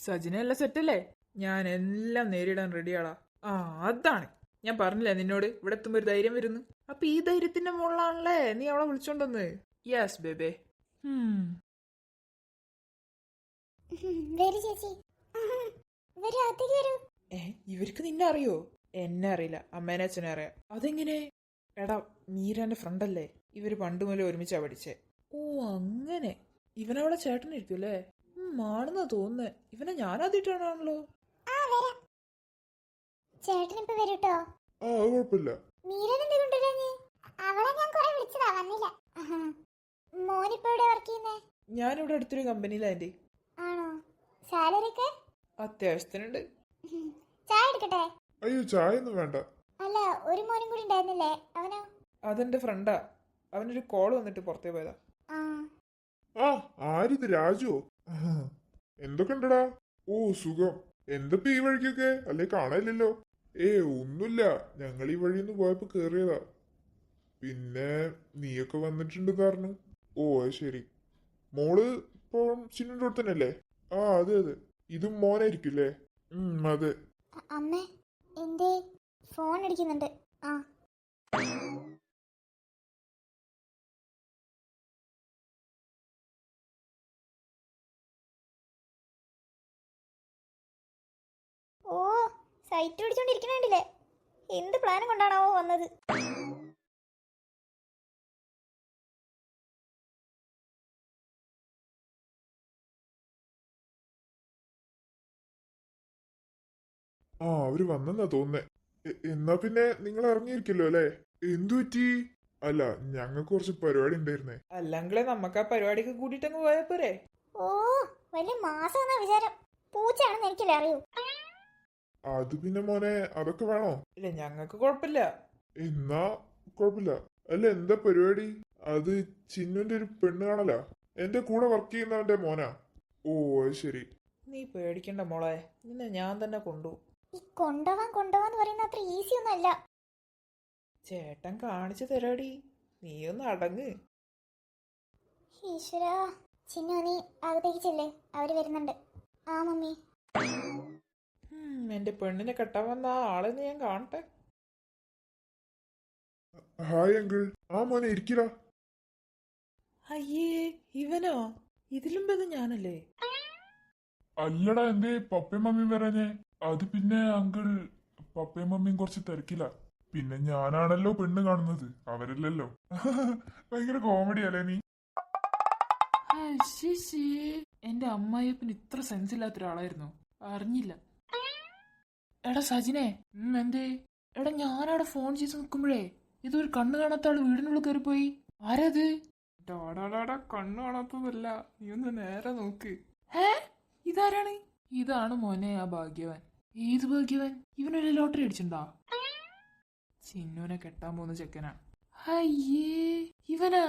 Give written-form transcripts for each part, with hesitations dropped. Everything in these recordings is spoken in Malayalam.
സജിനല്ല സെറ്റല്ലേ? ഞാൻ എല്ലാം നേരിടാൻ റെഡിയാളാ. ആ, അതാണ് ഞാൻ പറഞ്ഞില്ലേ നിന്നോട് ഇവിടെ എത്തുമ്പോ ഒരു ധൈര്യം വരുന്നു. അപ്പൊ ഈ ധൈര്യത്തിന്റെ മുകളിലാണല്ലേ നീ അവളെ വിളിച്ചോണ്ടന്ന്. യെസ് ബേബേ. വരൂ ചേച്ചി. വരൂ, അകത്തേക്ക് വരൂ. ഇവർക്ക് നിന്നെ അറിയോ? എന്നെ അറിയില്ല, അമ്മേനെ അച്ഛനെ അറിയാം. അതെങ്ങനെ? എടാ, മീരാന്റെ ഫ്രണ്ടല്ലേ? ഇവര് പണ്ട് മുതലേ ഒരുമിച്ചാ പഠിച്ചേ. ഓ അങ്ങനെ. ഇവനവളെ ചേട്ടനായിരിക്കും അല്ലേ? ആണെന്നാ തോന്നുന്നേ. ഇവനെ ഞാനാദ്യമായിട്ടാണല്ലോ. ആ വരാം. ചേട്ടനിപ്പോ വരൂട്ടോ. ആ, അത് കുഴപ്പമില്ല. മീരൻ എന്ത് കൊണ്ടുവരാഞ്ഞേ? അവളെ ഞാൻ കുറെ വിളിച്ചതാ, വന്നില്ല. മോനിപ്പോ എവിടെ വർക്ക് ചെയ്യുന്നേ? ഞാനിവിടെ അടുത്തൊരു കമ്പനിയിലാ ആന്റി. ആണോ? സാലറി ഒക്കെ അത്യാവശ്യത്തിനുണ്ട്. ചായ എടുക്കട്ടെ? അയ്യോ, ചായ ഒന്നും വേണ്ട. അല്ല, ഒരു മോനും കൂടി ഉണ്ടായിരുന്നില്ലേ, അവനോ? അതെന്റെ ഫ്രണ്ടാ. അവനൊരു കോൾ വന്നിട്ട് പുറത്തേ പോയതാ. ആ. ആ, ആരിത്? രാജുവോ? എന്തൊക്കെ ഉണ്ടടാ? ഓ, സുഖം. എന്തപ്പോ ഈ വഴിക്കൊക്കെ? അല്ലേ കാണാനില്ലല്ലോ. ഒന്നുമില്ല, ഞങ്ങൾ ഈ വഴിയൊന്ന് പോയപ്പോ കേറിയതാ. പിന്നെ നീയൊക്കെ വന്നിട്ടുണ്ട് പറഞ്ഞു. ഓ, അത് ശരി. മോള് ഇപ്പൊ ചിന്നുന്റെ അടുത്ത് തന്നെയല്ലേ? ആ, അതെ അതെ. ഇതും മോനായിരിക്കില്ലേ? അതെ. അമ്മേ, എന്തേ? ഫോൺ അടിക്കുന്നുണ്ട്. ആ. ഓ, സൈറ്റ് പിടിച്ചോണ്ടിരിക്കണേ. എന്ത് പ്ലാനും കൊണ്ടാണാവോ വന്നത്? ആ, അവര് വന്നെന്നാ തോന്നുന്നേ. എന്നാ പിന്നെ നിങ്ങൾ ഇറങ്ങിയിരിക്കല്ലോ അല്ലേ? എന്തു പറ്റി? അല്ല, ഞങ്ങൾക്ക് കുറച്ച് പരിപാടി ഉണ്ടായിരുന്നേ. അല്ലെങ്കിലേ നമുക്ക് ആ പരിപാടിക്ക് കൂട്ടിട്ടങ്ങ് പോയാ പോരെ? ഓ, വലിയ മാസം എന്നാ വിചാരം. പൂച്ചയാണെന്ന് എനിക്കല്ലേ അറിയൂ. അത് പിന്നെ മോനെ, അതൊക്കെ വേണോ? ഇല്ല, ഞങ്ങൾക്ക് കുഴപ്പമില്ല. എന്നാ കുഴപ്പമില്ല. അല്ല, എന്താ പരിപാടി? അത് ചിന്നുന്റെ ഒരു പെണ്ണ് കാണലാ. എന്റെ കൂടെ വർക്ക് ചെയ്യുന്നവന്റെ മോനാ. ഓ, അത് ശരി. നീ പേടിക്കണ്ട മോളെ, നിന്നെ ഞാൻ തന്നെ കൊണ്ടുപോകും. ഈ കൊണ്ടുപോവാന്ന് പറയുന്ന അത്ര ഈസി ഒന്നും അല്ല. ചേട്ടൻ കാണിച്ചു തരാടി, നീ ഒന്ന് അടങ്ങ്. ഈശ്വരാ. ചിന്നു, നീ അകത്തേക്ക് ചെല്ലേ, അവര് വരുന്നുണ്ട്. ആ മമ്മി. എന്റെ പെണ്ണിനെ കെട്ടാൻ വന്ന ആ ആളെന്ന് ഞാൻ കാണട്ടെ. Hi uncle. ആ മോനെ, ഇരിക്കടാ. അയ്യേ, ഇവനോ? ഇതിലും ഭേദം ഞാനല്ലേ? അല്ലടാ, എന്തേ പപ്പയും മമ്മിയും വരാഞ്ഞേ? അത് പിന്നെ അങ്കിൾ, പപ്പയും മമ്മിയും കുറച്ച് തിരക്കില്ല. പിന്നെ ഞാനാണല്ലോ പെണ്ണ് കാണുന്നത്, അവരല്ലല്ലോ. ഭയങ്കര കോമഡി അല്ലേ നീ? എന്റെ അമ്മായിയപ്പന് ഇത്ര സെൻസ് ഇല്ലാത്ത ഒരാളായിരുന്നു, അറിഞ്ഞില്ല. എടാ സജിനെ, എന്തേ? എടാ, ഞാനവിടെ ഫോൺ ചെയ്ത് നിൽക്കുമ്പോഴേ ഇതൊരു കണ്ണ് കാണാത്ത ആള് വീടിനുള്ളിൽ കയറിപ്പോയി. ആരത്? ഡാടാടാടാ, കണ്ണു കാണാത്തതല്ല, നീ ഒന്ന് നേരെ നോക്ക്. ഇതാരാണ്? ഇതാണ് മോനെ ആ ഭാഗ്യവാൻ. ഏത് ഭാഗ്യവാൻ? ഇവനൊരു ലോട്ടറി അടിച്ചിട്ടുണ്ടോ? ചിന്നുവിനെ കെട്ടാൻ പോകുന്ന ചെക്കനാ. അയ്യേ, ഇവനാ?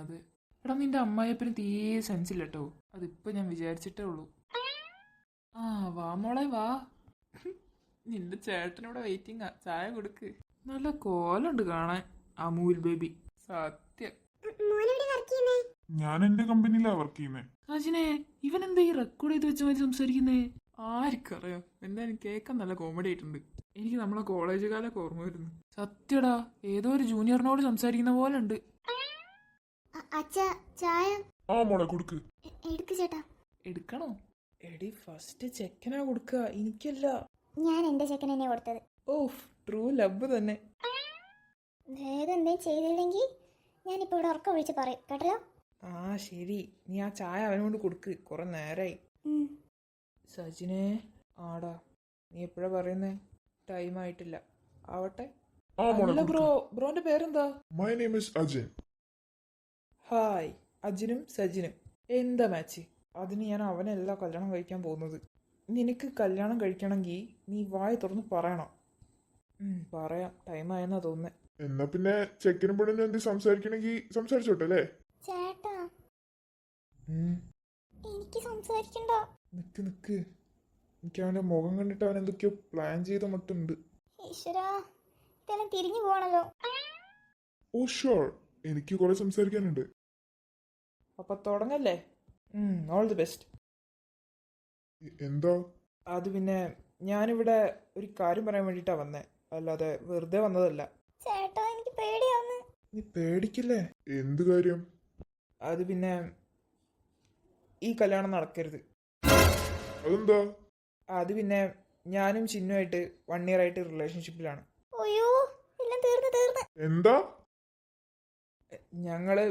അത്. എടാ, നിന്റെ അമ്മായിയപ്പന് തീരെ സെൻസ് ഇല്ല കേട്ടോ. അതിപ്പോ ഞാൻ വിചാരിച്ചിട്ടേ ഉള്ളൂ. ആ, വാ മോളെ വാ. നിന്റെ ചേട്ടനിവിടെ വെയിറ്റിംഗാ, ചായ കൊടുക്ക്. നല്ല കോലുണ്ട് കാണാൻ അമൂൽ ബേബി, സത്യം. ഞാൻ എന്റെ കമ്പനിയിലാ വർക്ക് ചെയ്യുന്നേ. സജിനെ, ഇവൻ എന്താ ഈ റെക്കോർഡ് ചെയ്ത് വെച്ച മാതിരി സംസാരിക്കുന്നേ? ആർക്കറിയാം, എന്തായാലും കേൾക്കാൻ നല്ല കോമഡി ആയിട്ടുണ്ട്. എനിക്ക് നമ്മളെ കോളേജ് കാലൊക്കെ ഓർമ്മ വരുന്നു. സത്യടാ, ഏതോ ഒരു ജൂനിയറിനോട് സംസാരിക്കുന്ന പോലെ ഉണ്ട്. ചായ ആ മോളെ, കൊടുക്ക്. എടുക്ക് ചേട്ടാ. എടുക്കണോ? എടി, ഫസ്റ്റ് ചെക്കനാ കൊടുക്കുക, എനിക്കല്ല. ഞാൻ എന്റെ ചെക്കൻ എന്നെ കൊടുത്തത്. ഓഫ്, ട്രൂ ലവ് തന്നെ. വേഗം എന്തേലും ചെയ്തില്ലെങ്കിൽ ഞാനിപ്പോ ഇവിടെ ഉറക്കം വിളിച്ച് പറയും കേട്ടല്ലോ. ആ ശരി, നീ ആ ചായ അവനോട് കൊടുക്ക്, കുറെ നേരായി. സജിനെ, ആടാ, നീ എപ്പോഴാ പറയുന്നേ? ടൈം ആയിട്ടില്ല. ആവട്ടെ. അല്ല ബ്രോ, ബ്രോന്റെ പേരെന്താ? My name is Ajayan. Hi. അജിനും സജിനും എന്താ മാച്ച്? അതിന് ഞാൻ അവനല്ല കല്യാണം കഴിക്കാൻ പോകുന്നത്. നിനക്ക് കല്യാണം കഴിക്കണമെങ്കിൽ നീ വായ തുറന്ന് പറയണം. പറയാം, ടൈം ആയെന്നാ തോന്നുന്നേ. എന്നാ പിന്നെ ചെക്കനും പെണ്ണിനും എന്ത് സംസാരിക്കണമെങ്കിൽ സംസാരിച്ചോട്ടെ അല്ലേ? ചേട്ടാ, എനിക്ക് സംസാരിക്കണ്ട. നിക്ക്, എനിക്ക് അവന്റെ മുഖം കണ്ടിട്ട് അവൻ എന്തൊക്കെയോ പ്ലാൻ ചെയ്ത മട്ടുണ്ട്. ഈശ്വരാ, ഇതെല്ലാം തിരിഞ്ഞു പോകണല്ലോ. ഓ ഷുവർ, എനിക്ക് കുറെ സംസാരിക്കാനുണ്ട്. അപ്പൊ തുടങ്ങല്ലേ? All the best. എന്താ? അത് പിന്നെ ഞാനിവിടെ ഒരു കാര്യം പറയാൻ വേണ്ടിയിട്ടാ വന്നേ, അല്ലാതെ വെറുതെ വന്നതല്ല. ചേട്ടാ എനിക്ക് പേടിയാവുന്നു. നീ പേടിക്കില്ലേ? എന്ത് കാര്യം? അത് പിന്നെ ഈ കല്യാണം നടക്കരുത്. അതെന്താ? അത് പിന്നെ ഞാനും ചിന്നുമായിട്ട് 1 year ആയിട്ട് റിലേഷൻഷിപ്പിലാണ്. അയ്യോ എല്ലാം തീർന്ന്. എന്താ? ഞങ്ങള്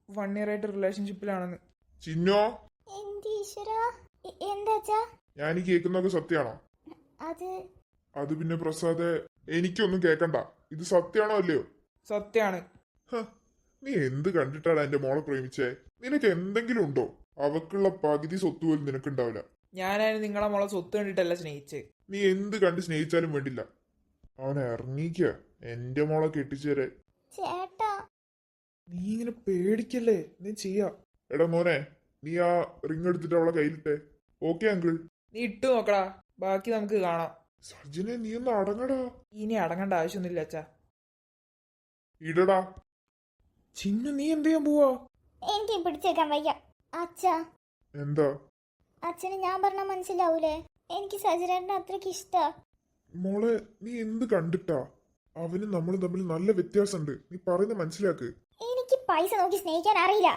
1 year ആയിട്ട് റിലേഷൻഷിപ്പിലാണെന്ന്. ചിന്നോ, എന്റെ ഈശ്വരാ, എന്താച്ചാ? ഞാൻ ഈ കേൾക്കുന്നതൊക്കെ സത്യാണോ? അത് അത് പിന്നെ പ്രസാദെ, എനിക്കൊന്നും കേക്കണ്ട. ഇത് സത്യാണോ അല്ലയോ? സത്യാണ്. ഹ, നീ എന്ത് കണ്ടിട്ടാണ് എന്റെ മോളെ പ്രേമിച്ചേ? നിനക്ക് എന്തെങ്കിലും ഉണ്ടോ? അവക്കുള്ള പകുതി സ്വത്ത് പോലും നിനക്കുണ്ടാവില്ല. ഞാനായിരുന്നു നിങ്ങളെ മോളെ സ്വത്ത് കണ്ടിട്ടല്ല സ്നേഹിച്ച്. നീ എന്ത് കണ്ട് സ്നേഹിച്ചാലും വേണ്ടില്ല. അവനെ ഇറങ്ങിക്ക എന്റെ മോളെ കെട്ടിച്ചേരെ. ചേട്ടാ നീ ഇങ്ങനെ പേടിക്കല്ലേ, നീ ചെയ്യാ. എടാ മോനെ, നീ ആ റിങ് എടുത്തിട്ട് അവളെ കയ്യിലിട്ടെ. Okay uncle. നീ ഇട്ടു നോക്കടാ, ബാക്കി നമുക്ക് കാണാം. സജിനെ, നീ ഒന്ന് അടങ്ങടാ. ഇനി അടങ്ങേണ്ട ആവശ്യമൊന്നുമില്ല അച്ഛാ. ഇടടാ. ചിന്നു, നീ എന്ത് ചെയ്യാൻ പോവാ? എനിക്ക് പിടിച്ചേക്കാൻ വയ്യ. അച്ഛാ, എന്താ അച്ഛന് ഞാൻ പറഞ്ഞ മനസ്സിലാവൂലേ? എനിക്ക് സജിനേട്ടനെ അത്രയ്ക്ക് ഇഷ്ടാ. മോളെ, നീ എന്ത് കണ്ടിട്ടാ? അവനും നമ്മളും തമ്മിൽ നല്ല വ്യത്യാസമുണ്ട്. നീ പറയുന്നത് മനസ്സിലാക്ക്. എനിക്ക് പൈസ നോക്കി സ്നേഹിക്കാൻ അറിയില്ല.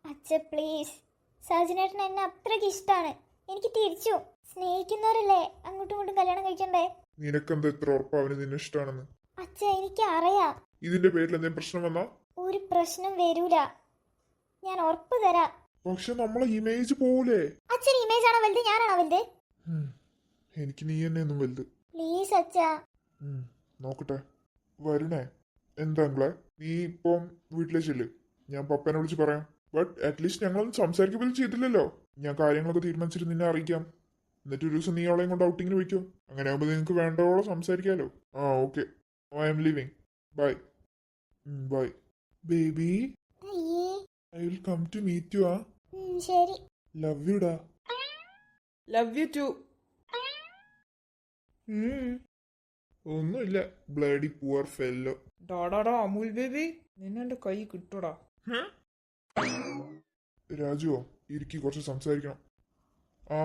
അച്ഛ പ്ലീസ്, സജിനേട്ടൻ എന്നെ അത്രയ്ക്ക് ഇഷ്ടാണ്. എനിക്ക് തിരിച്ചു സ്നേഹിക്കുന്നവരല്ലേ അങ്ങോട്ടും ഇങ്ങോട്ടും കല്യാണം കഴിക്കണ്ടേ? നിനക്കെന്താ ഇത്ര ഉറപ്പ് അവന് നിന്നെ ഇഷ്ടമാണെന്ന്? അച്ഛ എനിക്ക് അറിയാം. ഇതിന്റെ പേരിൽ എന്തെങ്കിലും പ്രശ്നം വന്നാ? ഒരു പ്രശ്നം വരൂല, ഞാൻ ഉറപ്പ് തരാം. പക്ഷെ നമ്മളെ ഇമേജ് പോവൂലേ? അച്ഛൻ ഇമേജ് ആണോ വലുത്, ഞാനാണോ വലുത്? എനിക്ക് നീ തന്നെ ഒന്നും വലുത്. പ്ലീസ് അച്ഛാ. നോക്കട്ടെ. വരുണേ, എന്താ അങ്കിളെ, നീ ഇപ്പം വീട്ടിലേക്ക് ചെല്ല്. ഞാൻ പപ്പനെ വിളിച്ച് പറയാം. ബട്ട് അറ്റ്ലീസ്റ്റ് ഞങ്ങളൊന്നും സംസാരിക്കപ്പോലും ചെയ്തില്ലല്ലോ. ഞാൻ കാര്യങ്ങളൊക്കെ തീരുമാനിച്ചിട്ട് നിന്നെ അറിയിക്കാം. എന്നിട്ട് ഒരു ദിവസം നീ അവളെയും കൊണ്ട് ഔട്ടിങ്ങിന് വയ്ക്കും. അങ്ങനെ ആകുമ്പോൾ നിങ്ങൾക്ക് വേണ്ടവോളം സംസാരിക്കാമല്ലോ. ആ okay, I'm leaving. Bye. Bye baby. അയ്യേ. I will come to meet you. ശരി. ലവ് യു ഡാ. Love you too. ഒന്നുമില്ല, ബ്ലഡി പുവർ ഫെല്ലോ. ഡാടാടാ അമൂൽ ബേബി, നിന്നെ എന്റെ കൈ കിട്ടൂടാ. രാജുവോ, ഇരിക്കി, കുറച്ച് സംസാരിക്കണം. ആ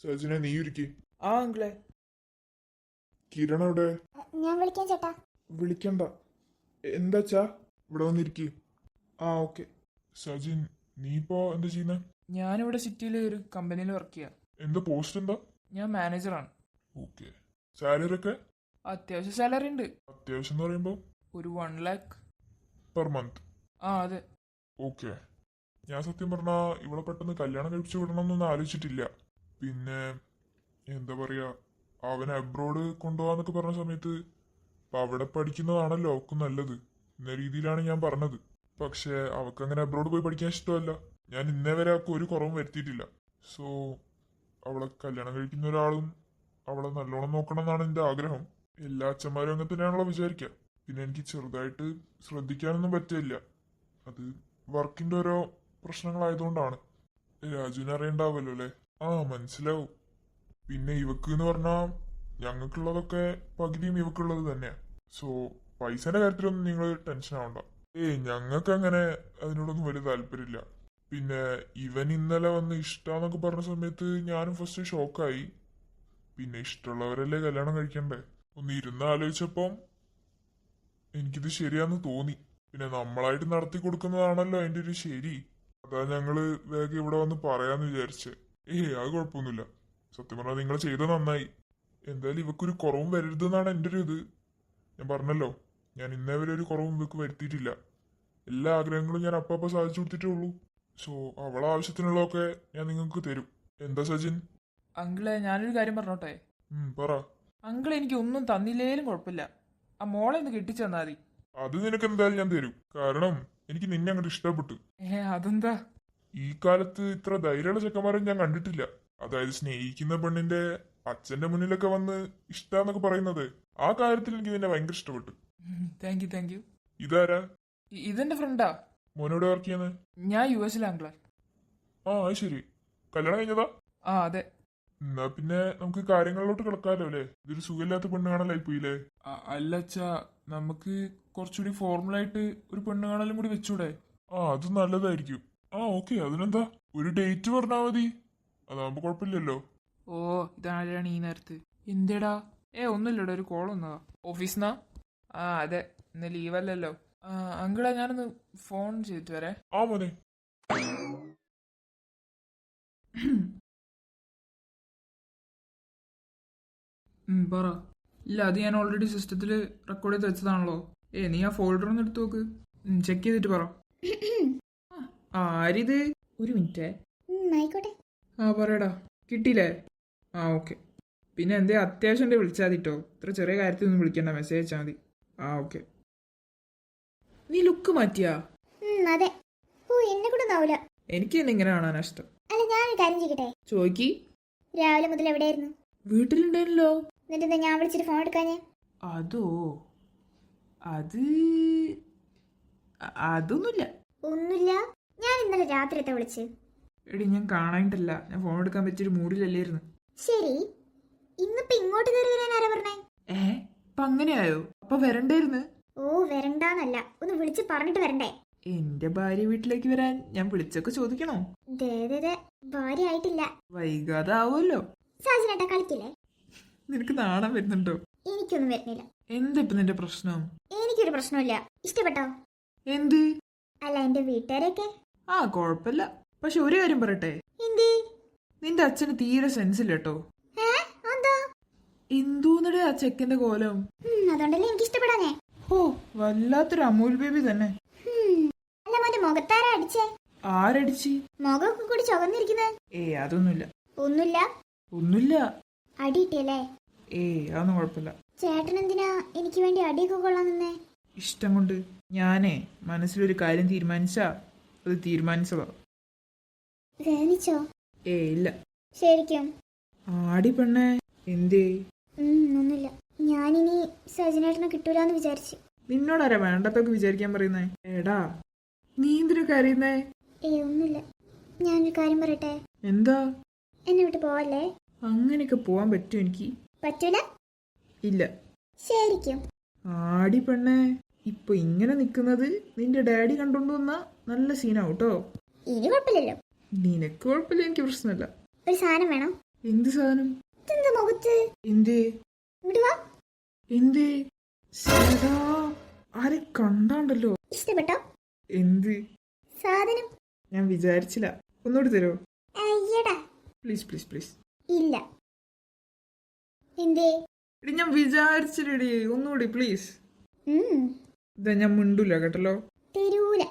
സജിനെ, നീ ഇരിക്കി. ആ അങ്കിളെ. കിരൺ എവിടെ? ഞാൻ വിളിക്കാം ചേട്ടാ. വിളിക്കണ്ട. എന്താച്ചാ? ഇവിടെ വന്നിരിക്കി. ആ ഓക്കെ. സജിൻ, നീ ഇപ്പോ എന്താ ചെയ്യുന്നേ? ഞാനിവിടെ സിറ്റിയിൽ ഒരു കമ്പനിയിൽ വർക്ക് ചെയ്യാം. എന്താ പോസ്റ്റ് എന്താ? ഞാൻ മാനേജറാണ്. ഓക്കെ. സാലറി ഒക്കെ? അത്യാവശ്യം സാലറി ഉണ്ട്. അത്യാവശ്യം എന്ന് പറയുമ്പോ? ഒരു 1 lakh പെർ മന്ത്. ആ അതെ. ഓക്കെ. ഞാൻ സത്യം പറഞ്ഞാ ഇവിടെ പെട്ടെന്ന് കല്യാണം കഴിപ്പിച്ചു വിടണം എന്നൊന്നും ആലോചിച്ചിട്ടില്ല. പിന്നെ എന്താ പറയാ, അവനെ അബ്രോഡ് കൊണ്ടുപോകാന്നൊക്കെ പറഞ്ഞ സമയത്ത് അപ്പൊ അവിടെ പഠിക്കുന്നതാണല്ലോ അവക്കും നല്ലത് എന്ന രീതിയിലാണ് ഞാൻ പറഞ്ഞത്. പക്ഷെ അവക്കങ്ങനെ അബ്രോഡ് പോയി പഠിക്കാൻ ഇഷ്ടമല്ല. ഞാൻ ഇന്നേ വരെ അവൾക്ക് ഒരു കുറവും വരുത്തിയിട്ടില്ല. സോ അവളെ കല്യാണം കഴിക്കുന്ന ഒരാളും അവളെ നല്ലോണം നോക്കണം എന്നാണ് എൻ്റെ ആഗ്രഹം. എല്ലാ അച്ഛന്മാരും അങ്ങനെ തന്നെയാണല്ലോ വിചാരിക്കുക. പിന്നെ എനിക്ക് ചെറുതായിട്ട് ശ്രദ്ധിക്കാനൊന്നും പറ്റില്ല. അത് വർക്കിന്റെ ഓരോ പ്രശ്നങ്ങളായതുകൊണ്ടാണ്. രാജുവിനെ അറിയണ്ടാവല്ലോ അല്ലേ? ആ മനസ്സിലാവും. പിന്നെ ഇവക്ക് എന്ന് പറഞ്ഞാൽ ഞങ്ങൾക്കുള്ളതൊക്കെ പകുതിയും ഇവക്കുള്ളത് തന്നെയാ. സോ പൈസന്റെ കാര്യത്തിലൊന്നും നിങ്ങൾ ടെൻഷൻ ആവണ്ട. ഞങ്ങൾക്ക് അങ്ങനെ അതിനോടൊന്നും വലിയ താല്പര്യമില്ല. പിന്നെ ഇവൻ ഇന്നലെ വന്ന് ഇഷ്ടാന്നൊക്കെ പറഞ്ഞ സമയത്ത് ഞാനും ഫസ്റ്റ് ഷോക്കായി. പിന്നെ ഇഷ്ടമുള്ളവരല്ലേ കല്യാണം കഴിക്കണ്ടേ? ഒന്ന് ഇരുന്ന് ആലോചിച്ചപ്പം എനിക്കിത് ശരിയാന്ന് തോന്നി. പിന്നെ നമ്മളായിട്ട് നടത്തി കൊടുക്കുന്നതാണല്ലോ അതിന്റെ ഒരു ശരി. അതാ ഞങ്ങള് വേഗം ഇവിടെ വന്ന് പറയാന്ന് വിചാരിച്ചേ. അത് കുഴപ്പമൊന്നുമില്ല. സത്യം പറഞ്ഞാൽ നിങ്ങൾ ചെയ്തത് നന്നായി. എന്തായാലും ഇവക്കൊരു കുറവും വരരുതെന്നാണ് എൻ്റെ ഒരു ഇത്. ഞാൻ പറഞ്ഞല്ലോ, ഞാൻ ഇന്നേ വരെ ഒരു കുറവും ഇവക്ക് വരുത്തിയിട്ടില്ല. എല്ലാ ആഗ്രഹങ്ങളും ഞാൻ അപ്പം സാധിച്ചു കൊടുത്തിട്ടേ ഉള്ളൂ. സോ അവളെ ആവശ്യത്തിനുള്ളതൊക്കെ ഞാൻ നിങ്ങൾക്ക് തരും. എന്താ സജിൻ? അങ്കിളെ, ഞാനൊരു കാര്യം പറഞ്ഞോട്ടെ? പറ. അങ്കിൾ എനിക്ക് ഒന്നും തന്നില്ലേലും കുഴപ്പമില്ല, ആ മോളെ ഒന്ന് കെട്ടിച്ചു തന്നാ മതി. അത് നിനക്ക് എന്തായാലും ഞാൻ തരും. കാരണം എനിക്ക് നിന്നെ അങ്ങോട്ട് ഇഷ്ടപ്പെട്ടു. അതെന്താ? ഈ കാലത്ത് ഇത്ര ധൈര്യമുള്ള ചെക്കന്മാരെ ഞാൻ കണ്ടിട്ടില്ല. അതായത് സ്നേഹിക്കുന്ന പെണ്ണിന്റെ അച്ഛന്റെ മുന്നിലൊക്കെ വന്ന് ഇഷ്ടാന്നൊക്കെ പറയുന്നത്. ആ കാര്യത്തിൽ എനിക്ക് നിന്നെ ഭയങ്കര ഇഷ്ടപ്പെട്ടു. Thank you. ഇതാരാ? ഇതെന്റെ ഫ്രണ്ടാ. മോനോട് വർക്ക് ചെയ്യുന്നത്? ഞാൻ US അങ്കിളെ. ആ അത് ശരി. കല്യാണം കഴിഞ്ഞതാ? ആ അതെ. എന്നാ പിന്നെ നമുക്ക് കാര്യങ്ങളിലോട്ട് കിടക്കാലോ അല്ലേ? ഇതൊരു സുഖമില്ലാത്ത പെണ്ണ് കാണലായി പോയില്ലേ? അല്ലച്ചാ, നമുക്ക് കുറച്ചുകൂടി ഫോർമലായിട്ട് ഒരു പെണ്ണ് കാണലും കൂടി വെച്ചൂടെ? അത് നല്ലതായിരിക്കും. ഓക്കെ, അതിനെന്താ? ഒരു ഡേറ്റ് പറഞ്ഞാൽ മതി. അതാവുമ്പോ കുഴപ്പമില്ലല്ലോ. ഓ ഇതാണ് ഈ നേരത്ത്. എന്തേടാ? ഒന്നുമില്ലടാ, ഒരു കോൾ വന്നതാ. ഓഫീസിന്നാ? ആ അതെ, ഇന്ന് ലീവല്ലല്ലോ. അങ്കിളാ, ഞാനൊന്ന് ഫോൺ ചെയ്തിട്ട് വരെ. ആ മോനെ. പറ. ഇല്ല, അത് ഞാൻ ഓൾറെഡി സിസ്റ്റത്തിൽ റെക്കോർഡ് ചെയ്ത് വെച്ചതാണല്ലോ. നീ ആ ഫോൾഡർ ഒന്ന് എടുത്തു നോക്ക്, ചെക്ക് ചെയ്തിട്ട് പറ. ആരിത്? ഒരു മിനിറ്റേ. ആയിക്കോട്ടെ. പറയടാ, കിട്ടിയില്ലേ? ഓക്കെ. പിന്നെ എന്തേ അത്യാവശ്യം എൻ്റെ വിളിച്ചാൽ മതിട്ടോ, ഇത്ര ചെറിയ കാര്യത്തിലൊന്നും വിളിക്കണ്ട, മെസ്സേജ് അയച്ചാൽ മതി. ഓക്കെ. നീ ലുക്ക് മാറ്റിയാ? അതെ. ഓ, എന്നെ കൂടെ ഒന്നാവൂല. എനിക്ക് തന്നെ ഇങ്ങനെ കാണാനാ ഇഷ്ടം. അല്ല, ഞാനൊരു കാര്യം ചെയ്യട്ടെ? ചോയ്ക്ക്. രാവിലെ മുതൽ എവിടെയായിരുന്നു? വീട്ടിലുണ്ടായിരുന്നല്ലോ. എന്നിട്ട് ഞാൻ വിളിച്ചിട്ട് ഫോൺ എടുക്കാഞ്ഞേ? അതോ, അതൊന്നുമില്ല. ഒന്നുമില്ല. ഞാൻ ഇന്നലെ രാത്രിയത്തെ വിളിച്ച്. എടി, ഞാൻ കാണാനിട്ടല്ല, ഞാൻ ഫോൺ എടുക്കാൻ പറ്റിയൊരു മൂഡിലല്ലായിരുന്നു. ശരി, ഇന്നിപ്പോ ഇങ്ങോട്ട് കയറി വരാൻ ആരാ പറഞ്ഞേ? ഇപ്പൊ അങ്ങനെയായോ? അപ്പൊ വരണ്ടായിരുന്നു. ഓ, വരണ്ടാന്നല്ല, ഒന്ന് വിളിച്ച് പറഞ്ഞിട്ട് വരണ്ടേ? എന്റെ ഭാര്യ വീട്ടിലേക്ക് വരാൻ ഞാൻ വിളിച്ചൊക്കെ ചോദിക്കണോ? ഭാര്യ ആയിട്ടില്ല. വൈകാതെ ആവുമല്ലോ. സാജനേട്ടാ കളിക്കില്ലേ? നിനക്ക് നാണം വരുന്നുണ്ടോ? എനിക്കൊന്നും വരുന്നില്ല. എന്തിപ്പോ നിന്റെ പ്രശ്നം? എനിക്കൊരു പ്രശ്നമില്ല. ഇഷ്ടപ്പെട്ടോ? എന്ത്? അല്ല, എന്റെ വീട്ടുകാരൊക്കെ. കൊഴപ്പില്ല. പക്ഷെ ഒരു കാര്യം പറയട്ടെ. എന്ത്? നിന്റെ അച്ഛന് തീരെ സെൻസ് ഇല്ല കേട്ടോ. എന്തോന്നടേ ആ ചെക്കന്റെ കോലം. അതുകൊണ്ടല്ലേ എനിക്ക് ഇഷ്ടപ്പെടാനേ. വല്ലാത്തൊരു അമൂൽ ബേബി തന്നെ. അല്ല, മോന്റെ മുഖത്താരാ അടിച്ചേ? ആരടിച്ച്? മുഖമൊക്കെ കൂടി ചുവന്നിരിക്കുന്നത്. അതൊന്നുമില്ല. ഒന്നുമില്ല. ഒന്നുമില്ല. അടി കിട്ടിയല്ലേ? അതൊന്നും കുഴപ്പമില്ല. ചേട്ടൻ എന്തിനാ എനിക്ക് വേണ്ടി അടിയൊക്കെ കൊള്ളാൻ നിന്നേ? ഇഷ്ടം കൊണ്ട്. ഞാനേ മനസ്സിലൊരു കാര്യം തീരുമാനിച്ചാ അത് തീരുമാനിച്ചതാ. വേദനിച്ചോ? ഇല്ല. ശരിക്കും? ആടി പെണ്ണേ, എന്തേ? ഒന്നുമില്ല. ഞാനിനി സജിനേട്ടനെ കിട്ടൂലെന്ന് വിചാരിച്ചു. നിന്നോടാരാ വേണ്ടത്തൊക്കെ വിചാരിക്കാൻ പറയുന്നേ? എടാ, നീ എന്തിനൊക്കെ അറിയുന്നേ? ഒന്നുമില്ല. ഞാനൊരു കാര്യം പറയട്ടെ? എന്താ? എന്നെ വിട്ട് പോവല്ലേ? അങ്ങനെയൊക്കെ പോവാൻ പറ്റും എനിക്ക്? പറ്റൂല. ഇല്ല. ശരിക്കും? ആടി പെണ്ണേ, ഇപ്പൊ ഇങ്ങനെ നിക്കുന്നത് നിന്റെ ഡാഡി കണ്ടോണ്ട് വന്നാ നല്ല സീനാവും കേട്ടോ. ഇനി കുഴപ്പമില്ലല്ലോ. നിനക്ക് കുഴപ്പമില്ല, എനിക്ക് പ്രശ്നമില്ല. ഒരു സാധനം വേണം. എന്ത് സാധനം? ഇതെന്താ മുഖത്ത്? എന്തേ? ഇങ്ങോട്ട് വാ. എന്തേ? ആരെ കണ്ടാണ്ടല്ലോ. ഇഷ്ടപ്പെട്ടോ? എന്ത് സാധനം? ഞാൻ വിചാരിച്ചില്ല. ഒന്നുകൂടി തരോ? അയ്യടാ, പ്ലീസ് പ്ലീസ് പ്ലീസ്. ഇല്ല. എന്തേ? എടി, ഞാൻ വിചാരിച്ചില്ലടി, ഒന്നുകൂടി പ്ലീസ്. ഇതാ, ഞാൻ മിണ്ടൂല കേട്ടല്ലോ. തരൂല.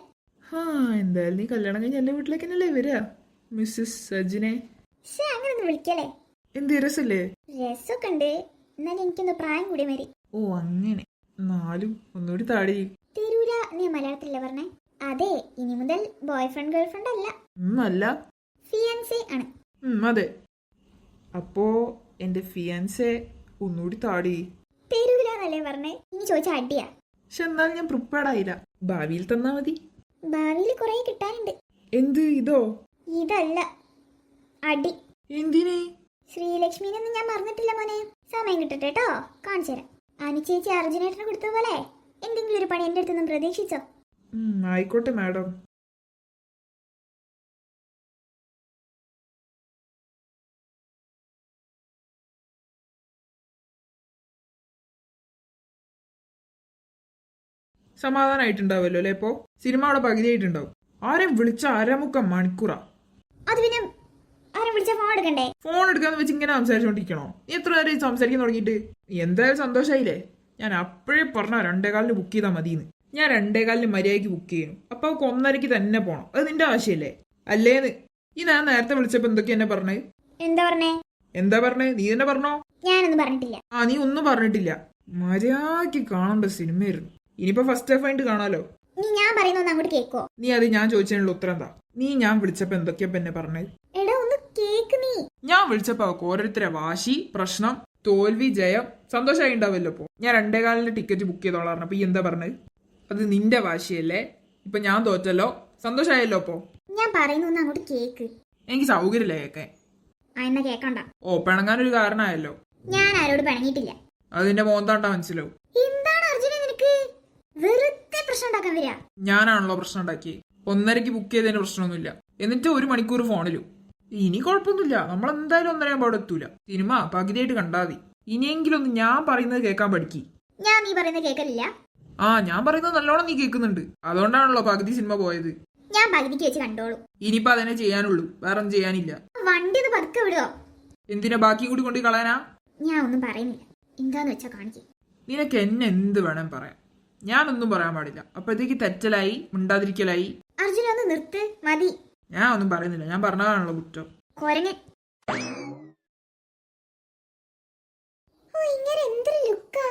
എന്തായാലും നീ കല്യാണം കഴിഞ്ഞ് എന്റെ വീട്ടിലേക്ക് തന്നെയല്ലേ വരിക, മിസ്സസ് സജിനെ. അങ്ങനൊന്നും വിളിക്കല്ലേ. എന്ത് രസല്ലേ? രസമൊക്കെ ഉണ്ട്, എന്നാലും എനിക്കൊന്ന് പ്രായം കൂടി മതി. അങ്ങനെ. എന്നാലും ഒന്നുകൂടി താടി. തരൂല. നീ മലയാളത്തിലല്ലേ പറഞ്ഞേ? അതെ, ഇനി മുതൽ ബോയ് ഫ്രണ്ട് ഗേൾ ഫ്രണ്ട് അല്ല. അല്ല, ഫിയാൻസേ ആണ്. അതെ. അപ്പോ എന്റെ ഫിയാൻസെ ഒന്നുകൂടി താടി. തരൂലെന്നല്ലേ പറഞ്ഞേ? ഇനി ചോദിച്ച അടിയാ. പക്ഷെ എന്നാലും ഞാൻ പ്രിപ്പയർഡ് ആയില്ല. ഭാവിയിൽ തന്നാ മതി. ഭാവിയിൽ കുറെ കിട്ടാനുണ്ട്. എന്ത്? ഇതോ? ഇതല്ല, അടി. എന്തിനെ? ശ്രീലക്ഷ്മിനൊന്നും ഞാൻ മറന്നിട്ടില്ല മോനെ. സമയം കിട്ടട്ടെ കേട്ടോ, കാണിച്ചു തരാം. അനുചേച്ചി അർജുനേട്ടനെ കൊടുത്ത പോലെ എന്തെങ്കിലും ഒരു പണി എന്റെ അടുത്തൊന്നും പ്രതീക്ഷിച്ചോ? ആയിക്കോട്ടെ മാഡം. സമാധാനമായിട്ടുണ്ടാവല്ലോ അല്ലേ? ഇപ്പോ സിനിമ അവിടെ പകുതിയായിട്ടുണ്ടാവും. ആരെയും വിളിച്ച അരമുക്ക മണിക്കൂറാ. അത് പിന്നെ ആരും വിളിച്ച ഫോൺ എടുക്കണ്ടേ? ഫോൺ എടുക്കാന്ന് വെച്ച് ഇങ്ങനെ സംസാരിച്ചോണ്ടിരിക്കണോ? നീ എത്ര നേരം സംസാരിക്കാൻ തുടങ്ങിയിട്ട്? എന്തായാലും സന്തോഷായില്ലേ? ഞാൻ അപ്പോഴേ പറഞ്ഞ 2:15 ബുക്ക് ചെയ്താൽ മതിയെന്ന്. ഞാൻ 2:15 മര്യാദയ്ക്ക് ബുക്ക് ചെയ്യണം. അപ്പൊ അവർക്ക് 1:30 തന്നെ പോണം. അത് നിന്റെ ആവശ്യമല്ലേ? അല്ലേന്ന്? ഈ ഞാൻ നേരത്തെ വിളിച്ചപ്പോ എന്തൊക്കെ എന്നെ പറഞ്ഞേ? എന്താ പറഞ്ഞേ? നീ തന്നെ പറഞ്ഞോ? ഞാനൊന്നും പറഞ്ഞിട്ടില്ല. നീ ഒന്നും പറഞ്ഞിട്ടില്ല. മര്യാദയ്ക്ക് കാണേണ്ട സിനിമയായിരുന്നു. ഇനിയിപ്പോ ഫസ്റ്റ് ഹാഫ് ആയിട്ട് കാണാലോ. നീ ഞാൻ പറയുന്ന അങ്ങോട്ട് കേക്കോ? നീ അത് ഞാൻ ചോദിച്ചതിനുള്ള ഉത്തരം എന്താ? നീ ഞാൻ വിളിച്ചപ്പോ എന്തൊക്കെയപ്പോ എന്നെ പറഞ്ഞത്? എടാ, ഒന്ന് കേക്ക് നീ. ഞാൻ വിളിച്ചപ്പോ അവർക്ക് ഓരോരുത്തരെ വാശി, പ്രശ്നം, തോൽവി, ജയം, സന്തോഷമായി ഉണ്ടാവല്ലോ. ഇപ്പൊ ഞാൻ 2:15 ടിക്കറ്റ് ബുക്ക് ചെയ്തോളാം. അപ്പൊ ഈ എന്താ പറഞ്ഞത്? അത് നിന്റെ വാശിയല്ലേ? ഇപ്പൊ ഞാൻ തോറ്റല്ലോ, സന്തോഷമായല്ലോ. അപ്പൊ ഞാൻ പറയുന്ന അങ്ങോട്ട് കേക്ക്. എനിക്ക് സൗകര്യമില്ല കേൾക്കാൻ. എന്നാ കേക്കണ്ട. പിണങ്ങാനൊരു കാരണമായല്ലോ. ഞാൻ ആരോട് പിണങ്ങിയിട്ടില്ല. അതിന്റെ മോന്താണ്ടാ മനസ്സിലാവും. എന്താണ് അർജുന നിനക്ക്? വെറുതെ പ്രശ്നം ഉണ്ടാക്കാൻ വരിക. ഞാനാണല്ലോ പ്രശ്നം ഉണ്ടാക്കി. 1:30 ബുക്ക് ചെയ്തതിന് പ്രശ്നമൊന്നുമില്ല. എന്നിട്ട് 1 മണിക്കൂർ ഫോണിലും. ഇനി കുഴപ്പമൊന്നുമില്ല, നമ്മളെന്തായാലും 1.5 അവിടെ എത്തൂല. സിനിമ പകുതിയായിട്ട് കണ്ടാൽ മതി. ഇനിയെങ്കിലും ഒന്ന് ഞാൻ പറയുന്നത് കേൾക്കാൻ പഠിക്കി. ഞാൻ നീ പറയുന്നത് കേൾക്കലില്ല. ആ, ഞാൻ പറയുന്നത് നല്ലോണം നീ കേൾക്കുന്നുണ്ട്. അതുകൊണ്ടാണല്ലോ പകുതി സിനിമ പോയത്. ഞാൻ പകുതിക്ക് വെച്ച് കണ്ടോളൂ. ഇനിയിപ്പോ അതിനെ ചെയ്യാനുള്ളൂ, വേറെ ഒന്നും ചെയ്യാനില്ല. വണ്ടി ഒന്ന് പതുക്കെ വിടുവോ? എന്തിനാ ബാക്കിയും കൂടി കൊണ്ട് കളയാനാ? ഞാൻ ഒന്നും പറയുന്നില്ല, എന്താന്ന് വെച്ചാ കാണിക്കേ. നിനക്ക് എന്നെ എന്ത് വേണം പറയാം, ഞാനൊന്നും പറയാൻ പാടില്ല. അപ്പോഴത്തേക്ക് തെറ്റലായി, മിണ്ടാതിരിക്കലായി. അർജുന ഒന്ന് നിർത്ത്, മതി. ഞാൻ ഒന്നും പറയുന്നില്ല, ഞാൻ പറഞ്ഞതാണല്ലോ കുറ്റം. കൊരങ്ങൻ. ഓ, ഇങ്ങനെ എന്തൊരു ലുക്കാ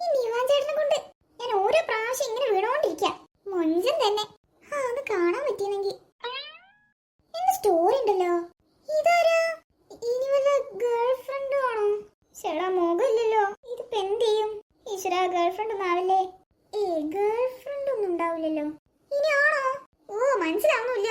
ഈ നീവാൻ ചേട്ടനെ കൊണ്ട്. ഞാൻ ഓരോ പ്രാവശ്യം ഇങ്ങനെ വീണോണ്ടിരിക്കാം. മൊഞ്ചൻ തന്നെ. അത് കാണാൻ പറ്റിയെങ്കിൽ. എന്റെ സ്റ്റോറി ഉണ്ടല്ലോ. ഇതാരാ? ഇനി വല്ല ഗേൾ ഫ്രണ്ടും ആണോ? ചേടാ, മോഹമില്ലല്ലോ. ഇതിപ്പോ എന്ത് ചെയ്യും? ഈശ്വരാ, ഗേൾ ഫ്രണ്ട് ഒന്നും ആവില്ലേ? ഗേൾ ഫ്രണ്ട് ഒന്നും ഉണ്ടാവില്ലല്ലോ. ഇനി ആണോ? ഓ, മനസ്സിലാവുന്നില്ല.